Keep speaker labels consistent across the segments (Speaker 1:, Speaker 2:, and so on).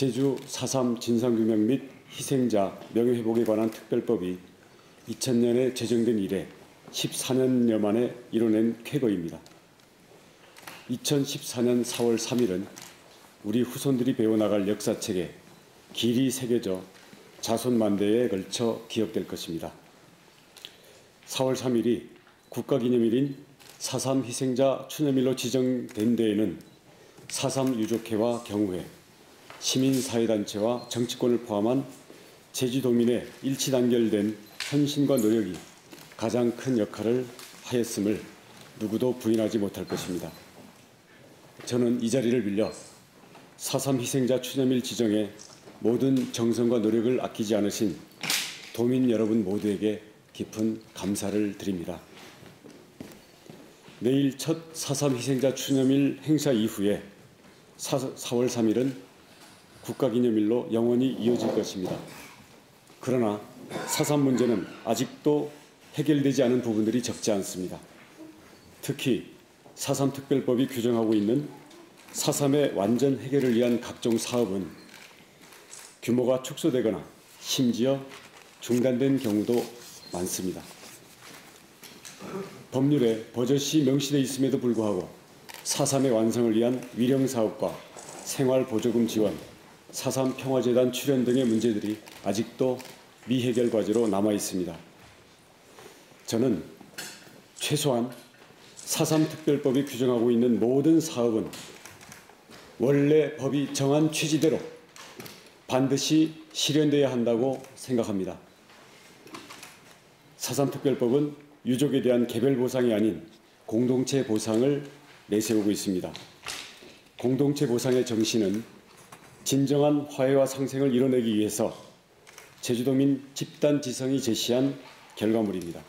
Speaker 1: 제주 4.3 진상규명 및 희생자 명예회복에 관한 특별법이 2000년에 제정된 이래 14년여 만에 이뤄낸 쾌거입니다. 2014년 4월 3일은 우리 후손들이 배워나갈 역사책에 길이 새겨져 자손만대에 걸쳐 기억될 것입니다. 4월 3일이 국가기념일인 4.3 희생자 추념일로 지정된 데에는 4.3 유족회와 경우회, 시민사회단체와 정치권을 포함한 제주도민의 일치단결된 헌신과 노력이 가장 큰 역할을 하였음을 누구도 부인하지 못할 것입니다. 저는 이 자리를 빌려 4.3 희생자 추념일 지정에 모든 정성과 노력을 아끼지 않으신 도민 여러분 모두에게 깊은 감사를 드립니다. 내일 첫 4.3 희생자 추념일 행사 이후에 4월 3일은 국가기념일로 영원히 이어질 것입니다. 그러나 4.3 문제는 아직도 해결되지 않은 부분들이 적지 않습니다. 특히 4.3 특별법이 규정하고 있는 4.3의 완전 해결을 위한 각종 사업은 규모가 축소되거나 심지어 중단된 경우도 많습니다. 법률에 버젓이 명시되어 있음에도 불구하고 4.3의 완성을 위한 위령사업과 생활보조금 지원, 4.3 평화재단 출연 등의 문제들이 아직도 미해결 과제로 남아 있습니다. 저는 최소한 4.3 특별법이 규정하고 있는 모든 사업은 원래 법이 정한 취지대로 반드시 실현되어야 한다고 생각합니다. 4.3 특별법은 유족에 대한 개별 보상이 아닌 공동체 보상을 내세우고 있습니다. 공동체 보상의 정신은 진정한 화해와 상생을 이뤄내기 위해서 제주도민 집단 지성이 제시한 결과물입니다.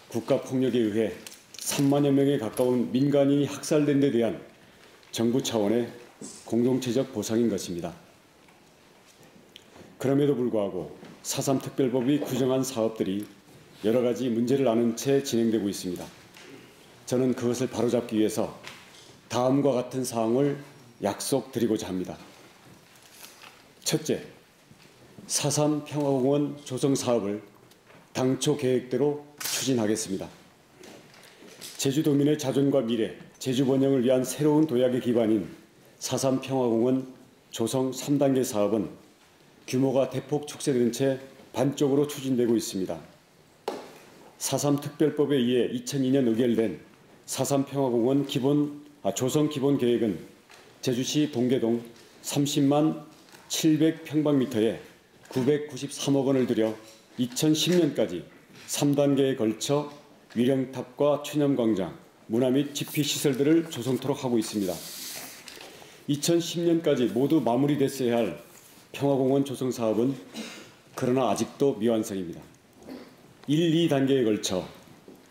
Speaker 1: 국가폭력에 의해 3만여 명에 가까운 민간인이 학살된 데 대한 정부 차원의 공동체적 보상인 것입니다. 그럼에도 불구하고 4.3 특별법이 규정한 사업들이 여러 가지 문제를 안은 채 진행되고 있습니다. 저는 그것을 바로잡기 위해서 다음과 같은 사항을 약속드리고자 합니다. 첫째, 4.3 평화공원 조성 사업을 당초 계획대로 추진하겠습니다. 제주도민의 자존과 미래, 제주 번영을 위한 새로운 도약의 기반인 4.3 평화공원 조성 3단계 사업은 규모가 대폭 축소된 채 반쪽으로 추진되고 있습니다. 4.3 특별법에 의해 2002년 의결된 4.3 평화공원 조성 기본 계획은 제주시 동계동 30만 700평방미터에 993억 원을 들여 2010년까지 3단계에 걸쳐 위령탑과 추념광장, 문화 및 집필시설들을 조성토록 하고 있습니다. 2010년까지 모두 마무리됐어야 할 평화공원 조성 사업은 그러나 아직도 미완성입니다. 1, 2단계에 걸쳐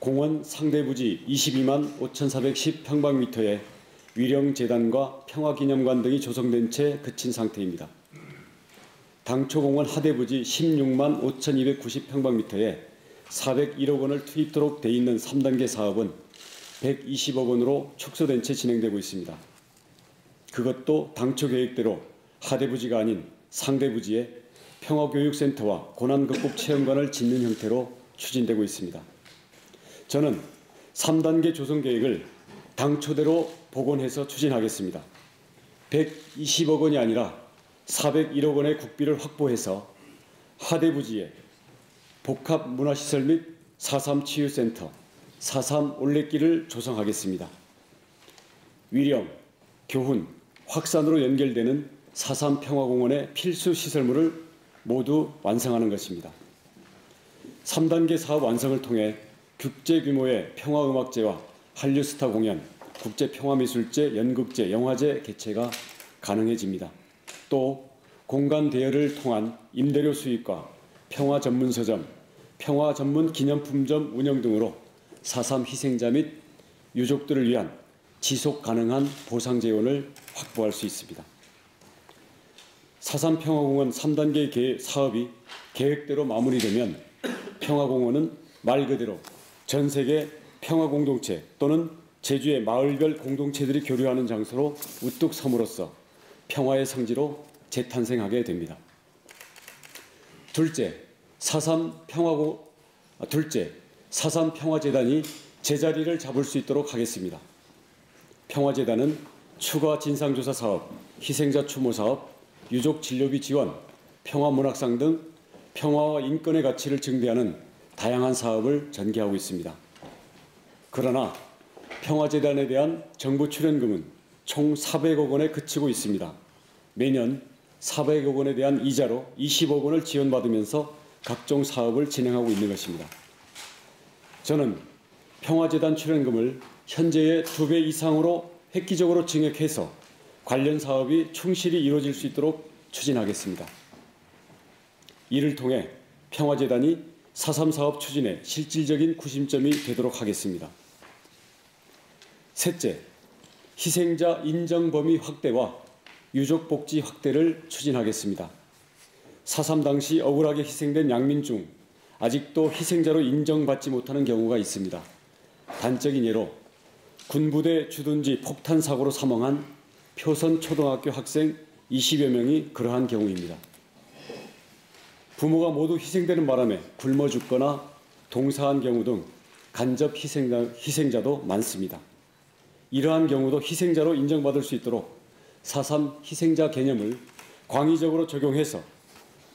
Speaker 1: 공원 상대부지 22만 5,410평방미터에 위령재단과 평화기념관 등이 조성된 채 그친 상태입니다. 당초 공원 하대부지 16만 5,290평방미터에 401억 원을 투입토록 돼 있는 3단계 사업은 120억 원으로 축소된 채 진행되고 있습니다. 그것도 당초 계획대로 하대부지가 아닌 상대부지에 평화교육센터와 고난극복체험관을 짓는 형태로 추진되고 있습니다. 저는 3단계 조성 계획을 당초대로 복원해서 추진하겠습니다. 120억 원이 아니라 401억 원의 국비를 확보해서 하대부지에 복합문화시설 및 4.3 치유센터, 4.3 올레길을 조성하겠습니다. 위령, 교훈, 확산으로 연결되는 4.3 평화공원의 필수 시설물을 모두 완성하는 것입니다. 3단계 사업 완성을 통해 국제 규모의 평화음악제와 한류스타 공연, 국제평화미술제, 연극제, 영화제 개최가 가능해집니다. 또 공간 대여를 통한 임대료 수익과 평화 전문 서점, 평화 전문 기념품점 운영 등으로 4.3 희생자 및 유족들을 위한 지속 가능한 보상 재원을 확보할 수 있습니다. 4.3 평화공원 3단계 사업이 계획대로 마무리되면 평화공원은 말 그대로 전 세계 평화공동체 또는 제주의 마을별 공동체들이 교류하는 장소로 우뚝 섬으로써 평화의 성지로 재탄생하게 됩니다. 둘째, 4.3 평화재단이 제자리를 잡을 수 있도록 하겠습니다. 평화재단은 추가 진상조사 사업, 희생자 추모 사업, 유족 진료비 지원, 평화문학상 등 평화와 인권의 가치를 증대하는 다양한 사업을 전개하고 있습니다. 그러나 평화재단에 대한 정부 출연금은 총 400억 원에 그치고 있습니다. 매년 400억 원에 대한 이자로 20억 원을 지원받으면서 각종 사업을 진행하고 있는 것입니다. 저는 평화재단 출연금을 현재의 2배 이상으로 획기적으로 증액해서 관련 사업이 충실히 이루어질 수 있도록 추진하겠습니다. 이를 통해 평화재단이 4.3 사업 추진에 실질적인 구심점이 되도록 하겠습니다. 셋째, 희생자 인정 범위 확대와 유족 복지 확대를 추진하겠습니다. 4.3 당시 억울하게 희생된 양민 중 아직도 희생자로 인정받지 못하는 경우가 있습니다. 단적인 예로 군부대 주둔지 폭탄 사고로 사망한 표선 초등학교 학생 20여 명이 그러한 경우입니다. 부모가 모두 희생되는 바람에 굶어 죽거나 동사한 경우 등 간접 희생자도 많습니다. 이러한 경우도 희생자로 인정받을 수 있도록 4.3 희생자 개념을 광의적으로 적용해서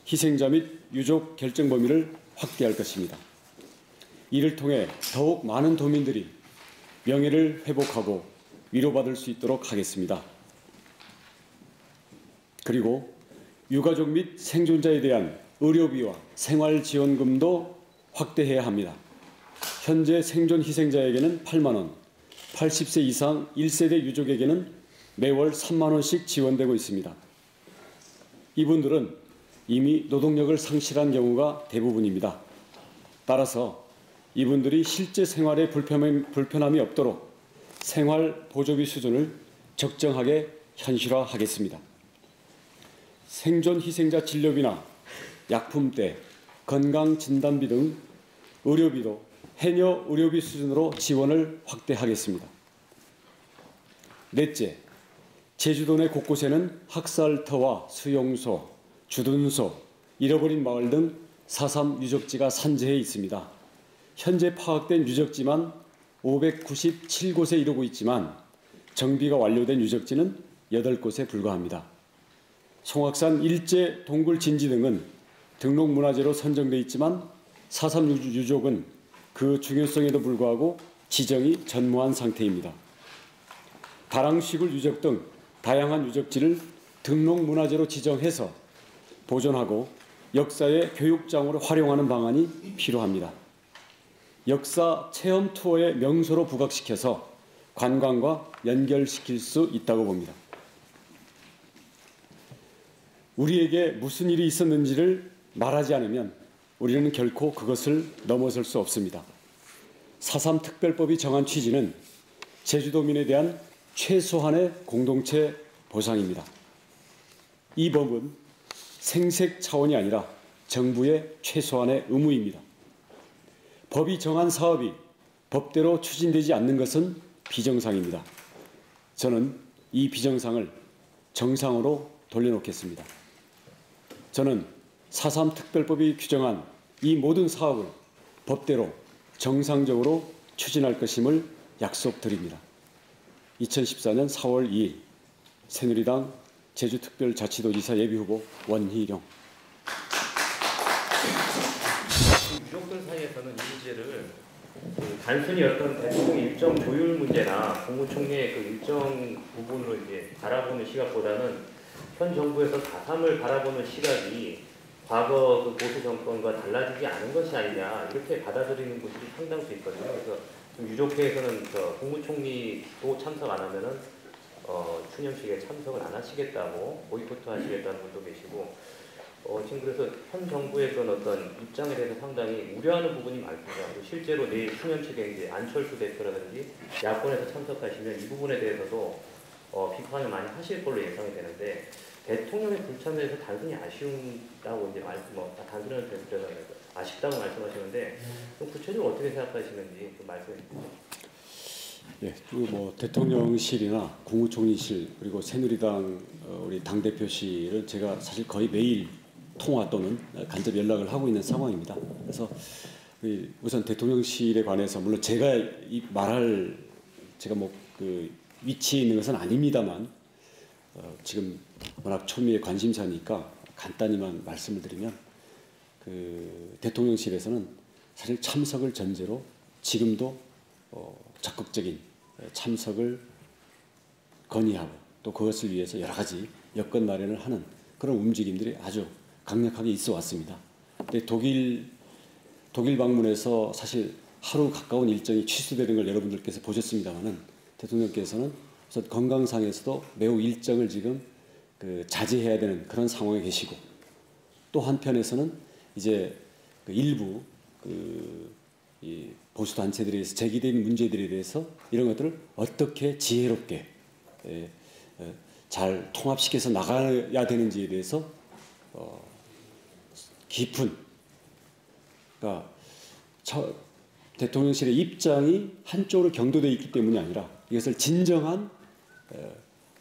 Speaker 1: 희생자 및 유족 결정 범위를 확대할 것입니다. 이를 통해 더욱 많은 도민들이 명예를 회복하고 위로받을 수 있도록 하겠습니다. 그리고 유가족 및 생존자에 대한 의료비와 생활지원금도 확대해야 합니다. 현재 생존 희생자에게는 8만 원, 80세 이상 1세대 유족에게는 매월 3만 원씩 지원되고 있습니다. 이분들은 이미 노동력을 상실한 경우가 대부분입니다. 따라서 이분들이 실제 생활에 불편함이 없도록 생활 보조비 수준을 적정하게 현실화하겠습니다. 생존 희생자 진료비나 약품대, 건강진단비 등 의료비도 해녀 의료비 수준으로 지원을 확대하겠습니다. 넷째, 제주도 내 곳곳에는 학살터와 수용소, 주둔소, 잃어버린 마을 등 4.3 유적지가 산재해 있습니다. 현재 파악된 유적지만 597곳에 이르고 있지만 정비가 완료된 유적지는 8곳에 불과합니다. 송악산 일제 동굴 진지 등은 등록문화재로 선정돼 있지만 4.3 유족은 그 중요성에도 불구하고 지정이 전무한 상태입니다. 다랑시굴 유적 등 다양한 유적지를 등록문화재로 지정해서 보존하고 역사의 교육장으로 활용하는 방안이 필요합니다. 역사 체험 투어의 명소로 부각시켜서 관광과 연결시킬 수 있다고 봅니다. 우리에게 무슨 일이 있었는지를 말하지 않으면 우리는 결코 그것을 넘어설 수 없습니다. 4.3 특별법이 정한 취지는 제주도민에 대한 최소한의 공동체 보상입니다. 이 법은 생색 차원이 아니라 정부의 최소한의 의무입니다. 법이 정한 사업이 법대로 추진되지 않는 것은 비정상입니다. 저는 이 비정상을 정상으로 돌려놓겠습니다. 저는 4.3 특별법이 규정한 이 모든 사업을 법대로 정상적으로 추진할 것임을 약속드립니다. 2014년 4월 2일 새누리당 제주특별자치도지사 예비후보 원희룡.
Speaker 2: 유족들 사이에서는 이 문제를 단순히 어떤 대통령 일정 조율 문제나 국무총리의 그 일정 부분으로 이제 바라보는 시각보다는 현 정부에서 4.3을 바라보는 시각이 과거 그 보수 정권과 달라지지 않은 것이 아니냐 이렇게 받아들이는 분들이 상당수 있거든요. 그래서 유족회에서는 국무총리도 참석 안 하면은 추념식에 참석을 안 하시겠다고 보이콧 하시겠다는 분도 계시고 지금 그래서 현 정부의 그런 어떤 입장에 대해서 상당히 우려하는 부분이 많습니다. 실제로 내일 추념식에 이제 안철수 대표라든지 야권에서 참석하시면 이 부분에 대해서도 비판을 많이 하실 걸로 예상이 되는데 대통령의 불참에서 단순히 아쉬움다고 이제 단순한 대표가 아쉽다고 말씀하시는데 좀 구체적으로 어떻게 생각하시는지 좀 말씀해 주세요.
Speaker 1: 예, 그리고 뭐 대통령실이나 국무총리실 그리고 새누리당 우리 당 대표실은 제가 사실 거의 매일 통화 또는 간접 연락을 하고 있는 상황입니다. 그래서 우선 대통령실에 관해서 물론 제가 말할 제가 뭐 그 위치에 있는 것은 아닙니다만 지금 워낙 초미의 관심사니까 간단히만 말씀을 드리면 그 대통령실에서는 사실 참석을 전제로 지금도 적극적인 참석을 건의하고 또 그것을 위해서 여러 가지 여건 마련을 하는 그런 움직임들이 아주 강력하게 있어 왔습니다. 근데 독일 방문에서 사실 하루 가까운 일정이 취소되는 걸 여러분들께서 보셨습니다만은 대통령께서는 우선 건강상에서도 매우 일정을 지금 그 자제해야 되는 그런 상황에 계시고 또 한편에서는 이제 그 일부 이 보수 단체들에 대해서 제기된 문제들에 대해서 이런 것들을 어떻게 지혜롭게 잘 통합시켜서 나가야 되는지에 대해서 깊은 그러니까 대통령실의 입장이 한쪽으로 경도되어 있기 때문이 아니라 이것을 진정한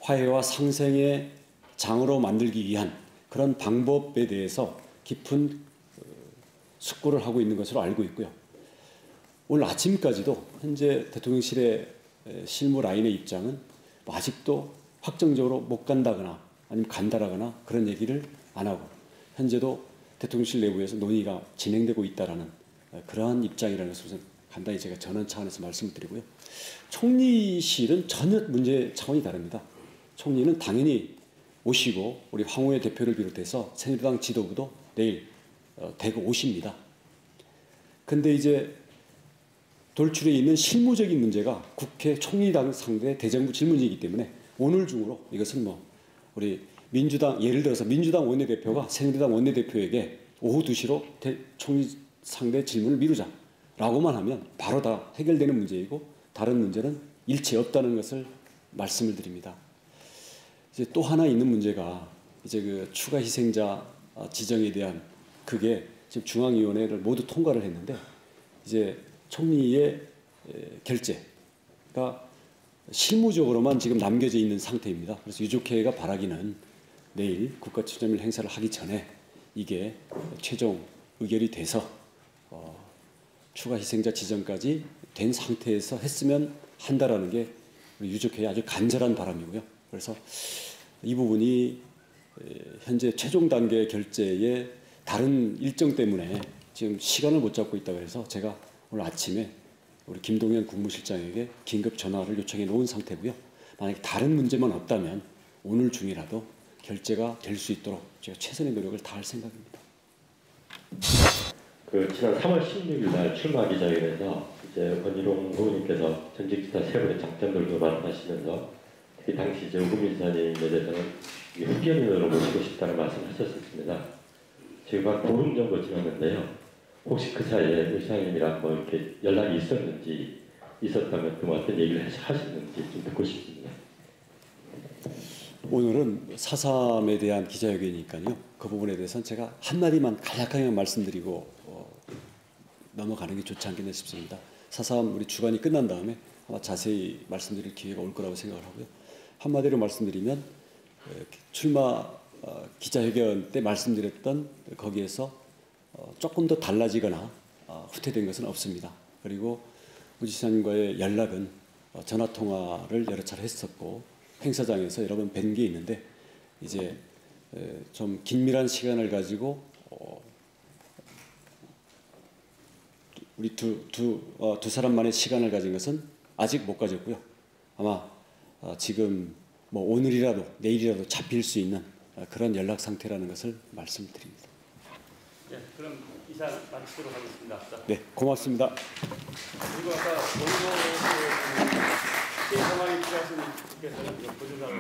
Speaker 1: 화해와 상생의 장으로 만들기 위한 그런 방법에 대해서 깊은 숙고를 하고 있는 것으로 알고 있고요. 오늘 아침까지도 현재 대통령실의 실무 라인의 입장은 뭐 아직도 확정적으로 못 간다거나 아니면 간다라거나 그런 얘기를 안 하고 현재도 대통령실 내부에서 논의가 진행되고 있다라는 그러한 입장이라는 것을 간단히 제가 전원 차원에서 말씀을 드리고요. 총리실은 전혀 문제 차원이 다릅니다. 총리는 당연히 오시고 우리 황우여 대표를 비롯해서 새누리당 지도부도 내일 대구 오십니다. 근데 이제 돌출해 있는 실무적인 문제가 국회 총리당 상대 대정부 질문이기 때문에 오늘 중으로 이것은 뭐 우리 민주당 예를 들어서 민주당 원내대표가 새누리당 원내대표에게 오후 2시로 총리 상대 질문을 미루자라고만 하면 바로 다 해결되는 문제이고 다른 문제는 일체 없다는 것을 말씀을 드립니다. 이제 또 하나 있는 문제가 이제 그 추가 희생자 지정에 대한 그게 지금 중앙위원회를 모두 통과를 했는데 이제 총리의 결재가 실무적으로만 지금 남겨져 있는 상태입니다. 그래서 유족회가 바라기는 내일 국가추념일 행사를 하기 전에 이게 최종 의결이 돼서 추가 희생자 지정까지 된 상태에서 했으면 한다라는 게 우리 유족회의 아주 간절한 바람이고요. 그래서 이 부분이 현재 최종 단계 결재의 다른 일정 때문에 지금 시간을 못 잡고 있다고 해서 제가 오늘 아침에 우리 김동연 국무실장에게 긴급 전화를 요청해 놓은 상태고요. 만약에 다른 문제만 없다면 오늘 중이라도 결재가 될 수 있도록 제가 최선의 노력을 다할 생각입니다.
Speaker 3: 지난 3월 16일 날 출마 기자회견에서 이제 권희룡 후보님께서 전직지사 세 분의 장점들도 말씀하시면서 특히 당시 이제 우금민 지사님에 대해서는 흡연인으로 모시고 싶다는 말씀하셨습니다. 지금 한 보름 정도 지났는데요. 혹시 그 사이에 우 시장님이랑 뭐 이렇게 연락이 있었는지 있었다면 그 어떤 얘기를 하셨는지 좀 듣고 싶습니다.
Speaker 1: 오늘은 4.3에 대한 기자회견이니까요. 그 부분에 대해서는 제가 한마디만 간략하게 말씀드리고 넘어가는 게 좋지 않겠나 싶습니다. 4.3 우리 주간이 끝난 다음에 아마 자세히 말씀드릴 기회가 올 거라고 생각을 하고요. 한마디로 말씀드리면 출마 기자회견 때 말씀드렸던 거기에서 조금 더 달라지거나 후퇴된 것은 없습니다. 그리고 우 지사님과의 연락은 전화통화를 여러 차례 했었고 행사장에서 여러 번 뵌 게 있는데 이제 좀 긴밀한 시간을 가지고 우리 두 사람만의 시간을 가진 것은 아직 못 가졌고요. 아마 지금 뭐 오늘이라도 내일이라도 잡힐 수 있는 그런 연락 상태라는 것을 말씀드립니다.
Speaker 4: 네, 그럼 이상 마치도록 하겠습니다.
Speaker 1: 네, 고맙습니다.
Speaker 4: 그리고 아까 원고 상황이 필요하신 분께서는 보조사로